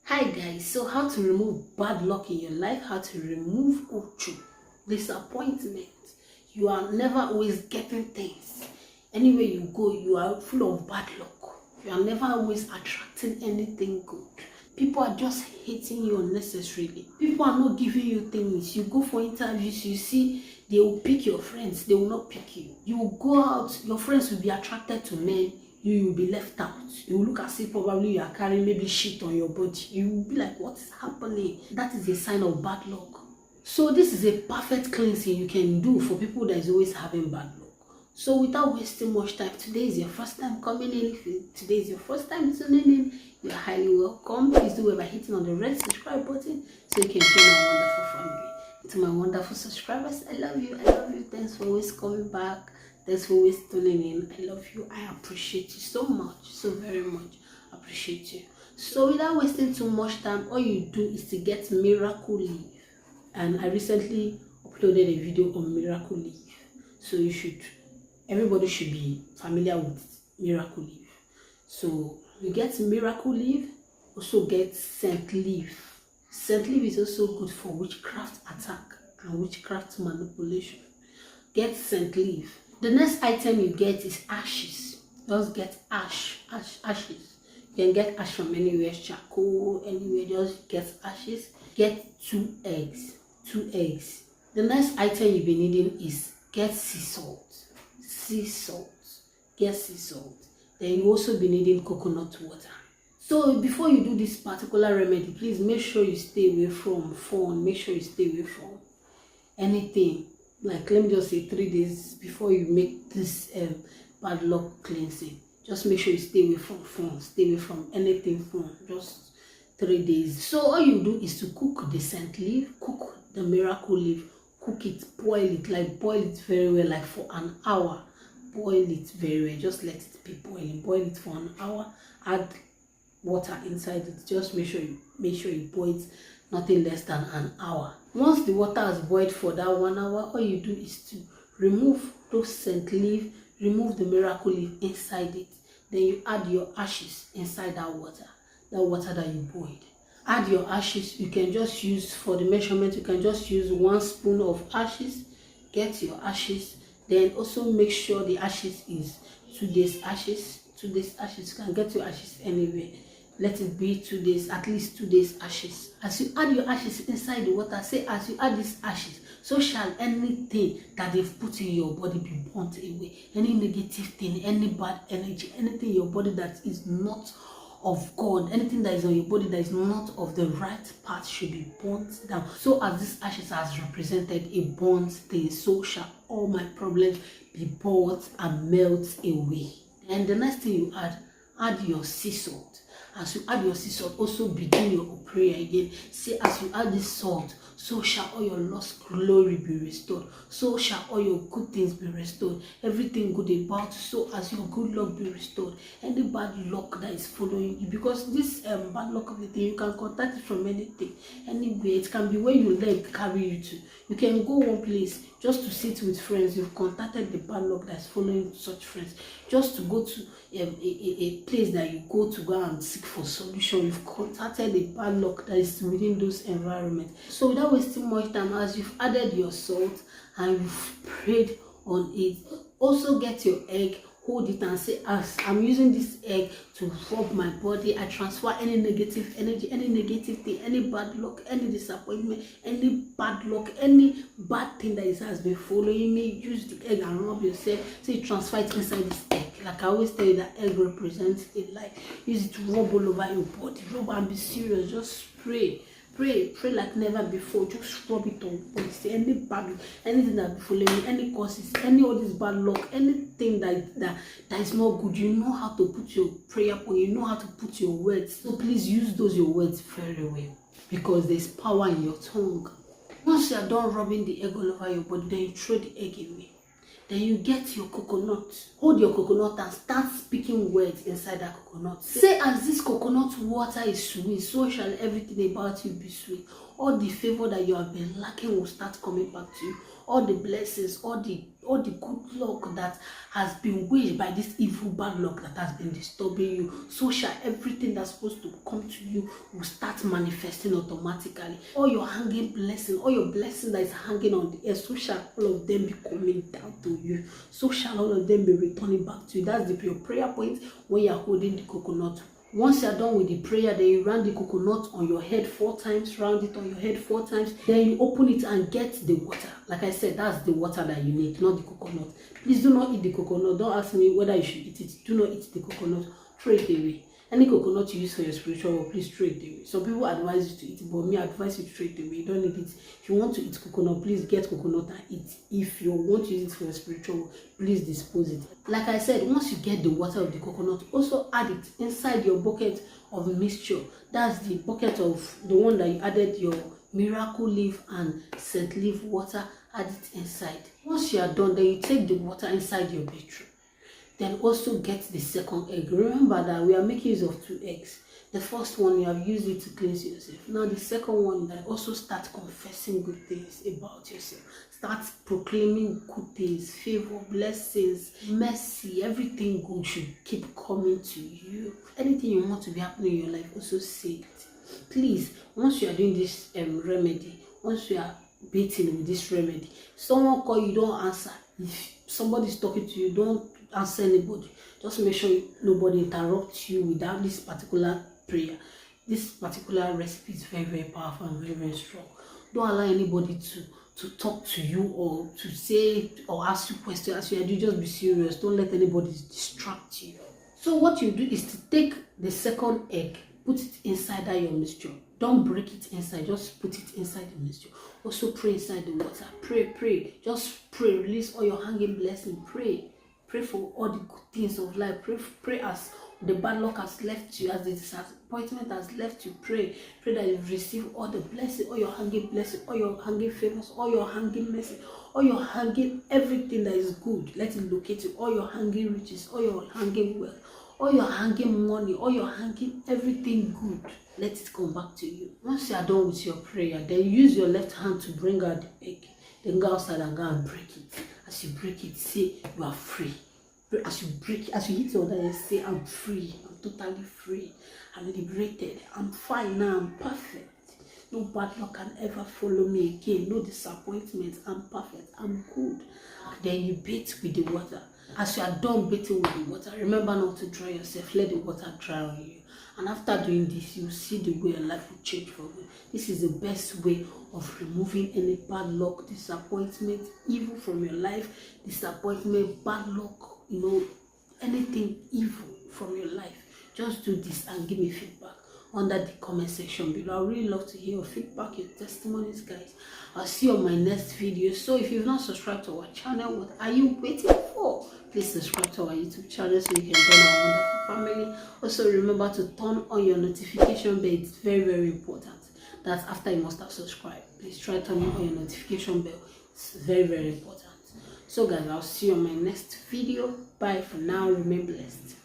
Hi guys, so how to remove bad luck in your life, how to remove uchu, disappointment. You are never always getting things. Anywhere you go, you are full of bad luck. You are never always attracting anything good. People are just hating you unnecessarily. People are not giving you things. You go for interviews, you see they will pick your friends, they will not pick you. You will go out, your friends will be attracted to men, you will be left out. You will look as if probably you are carrying maybe shit on your body. You will be like, what is happening? That is a sign of bad luck. So this is a perfect cleansing you can do for people that is always having bad luck. So without wasting much time, today is your first time coming in. If today is your first time tuning in, you are highly welcome. Please do it by hitting on the red subscribe button so you can join our wonderful family. To my wonderful subscribers, I love you. I love you. Thanks for always coming back. Thanks for always tuning in. I love you. I appreciate you so much, so very much. I appreciate you. So without wasting too much time, all you do is to get Miracle Leaf. And I recently uploaded a video on Miracle Leaf. So everybody should be familiar with Miracle Leaf. So you get Miracle Leaf, also get Scent Leaf. Scent Leaf is also good for witchcraft attack and witchcraft manipulation. Get Scent Leaf. The next item you get is ashes. Just get ashes. You can get ash from anywhere, charcoal, anywhere, just get ashes. Get 2 eggs. 2 eggs. The next item you'll be needing is get sea salt. Sea salt. Get sea salt. Then you also be needing coconut water. So before you do this particular remedy, please make sure you stay away from phone. Make sure you stay away from anything. Like, let me just say 3 days before you make this bad luck cleansing. Just make sure you stay away from phone. Stay away from anything phone. Just 3 days. So all you do is to cook the scent leaf, cook the Miracle Leaf, cook it, boil it very well, like for an hour. Boil it very well. Just let it be boiling. Boil it for an hour. Add water inside it. Just make sure you boil it nothing less than an hour. Once the water has boiled for that 1 hour, all you do is to remove those scent leaf, remove the Miracle Leaf inside it. Then you add your ashes inside that water that you boiled. Add your ashes. You can just use, for the measurement, you can just use 1 spoon of ashes. Get your ashes. Then also make sure the ashes is 2 days ashes. 2 days ashes. You can get your ashes anywhere. Let it be 2 days, at least 2 days ashes. As you add your ashes inside the water, say as you add these ashes, so shall anything that they've put in your body be burnt away. Any negative thing, any bad energy, anything in your body that is not of God, anything that is on your body that is not of the right path should be burnt down. So as this ashes has represented a burnt thing, so shall all my problems be burnt and melt away. And the next thing you add your sea salt. As you add your sea salt, also begin your prayer again. Say, as you add this salt, so shall all your lost glory be restored. So shall all your good things be restored. Everything good about you, so as your good luck be restored. Any bad luck that is following you, because this bad luck of the thing, you can contact it from anything, anywhere. It can be where your leg carry you to. You can go one place just to sit with friends. You've contacted the bad luck that's following such friends. Just to go to a place that you go and seek for solution. You've contacted the bad luck that is within those environments. So without wasting much time, as you've added your salt and you've prayed on it, also get your egg, hold it and say, as I'm using this egg to rub my body, I transfer any negative energy, any negative thing, any bad luck, any disappointment, any bad luck, any bad thing that has been following me. Use the egg and rub yourself. So you transfer it inside this egg. Like I always tell you, that egg represents a life. Use it to rub all over your body. Rub and be serious. Just pray. Pray like never before. Just rub it on body. Say any bad luck, anything that be following you, any causes, any of this bad luck, anything that is not good. You know how to put your prayer point. You know how to put your words. So please use your words very well, because there's power in your tongue. Once you are done rubbing the egg all over your body, then you throw the egg away. Then you get your coconut. Hold your coconut and start speaking words inside that coconut. Say, as this coconut water is sweet, so shall everything about you be sweet. All the favor that you have been lacking will start coming back to you. all the blessings, all the good luck that has been waged by this evil bad luck that has been disturbing you, so shall everything that's supposed to come to you will start manifesting automatically. All your hanging blessings, all your blessings that is hanging on the air, so shall all of them be coming down to you. So shall all of them be returning back to you. That's your prayer point when you are holding the coconut. Once you are done with the prayer, then you round the coconut on your head 4 times, round it on your head 4 times, then you open it and get the water. Like I said, that's the water that you need, not the coconut. Please do not eat the coconut. Don't ask me whether you should eat it. Do not eat the coconut. Throw it away. Any coconut you use for your spiritual work, please throw it away. Some people advise you to eat it, but me, I advise you to throw it away. You don't need it. If you want to eat coconut, please get coconut and eat. If you want to use it for your spiritual work, please dispose it. Like I said, once you get the water of the coconut, also add it inside your bucket of mixture. That's the bucket of the one that you added your miracle leaf and scent leaf water. Add it inside. Once you are done, then you take the water inside your bedroom. Then also get the second egg. Remember that we are making use of 2 eggs. The first one, you have used it to cleanse yourself. Now the second one, that also start confessing good things about yourself. Start proclaiming good things, favor, blessings, mercy, everything good should keep coming to you. Anything you want to be happening in your life, also say it. Please, once you are doing this remedy, once you are bathing with this remedy, someone call you, don't answer. If somebody is talking to you, don't answer anybody. Just make sure nobody interrupts you without this particular prayer. This particular recipe is very, very powerful and very, very strong. Don't allow anybody to talk to you or to say or ask you questions as you do. Just be serious. Don't let anybody distract you. So what you do is to take the second egg, put it inside that your mixture. Don't break it inside, just put it inside the mixture. Also pray inside the water. Pray. Just pray. Release all your hanging blessings. Pray for all the good things of life. Pray as the bad luck has left you, as the disappointment has left you. Pray that you receive all the blessings, all your hanging blessings, all your hanging favors, all your hanging mercy, all your hanging everything that is good. Let it locate you. All your hanging riches, all your hanging wealth, all your hanging money, all your hanging everything good. Let it come back to you. Once you are done with your prayer, then use your left hand to bring out the egg. Then go outside and go and break it. As you break it, say you are free. As you break, as you hit your other, say I'm free. I'm totally free. I'm liberated. I'm fine now. I'm perfect. No bad luck can ever follow me again. No disappointment. I'm perfect. I'm good. Then you bathe with the water. As you are done bathing with the water, remember not to dry yourself. Let the water dry on you. And after doing this, you see the way your life will change for you. This is the best way of removing any bad luck, disappointment, evil from your life, disappointment, bad luck, anything evil from your life. Just do this and give me feedback under the comment section below. I really love to hear your feedback, your testimonies, guys. I'll see you on my next video. So if you've not subscribed to our channel, what are you waiting for? Please subscribe to our YouTube channel so you can join our wonderful family. Also remember to turn on your notification bell. It's very, very important. That's after you must have subscribed. Please try turning on your notification bell. It's very, very important. So guys, I'll see you on my next video. Bye for now. Remain blessed.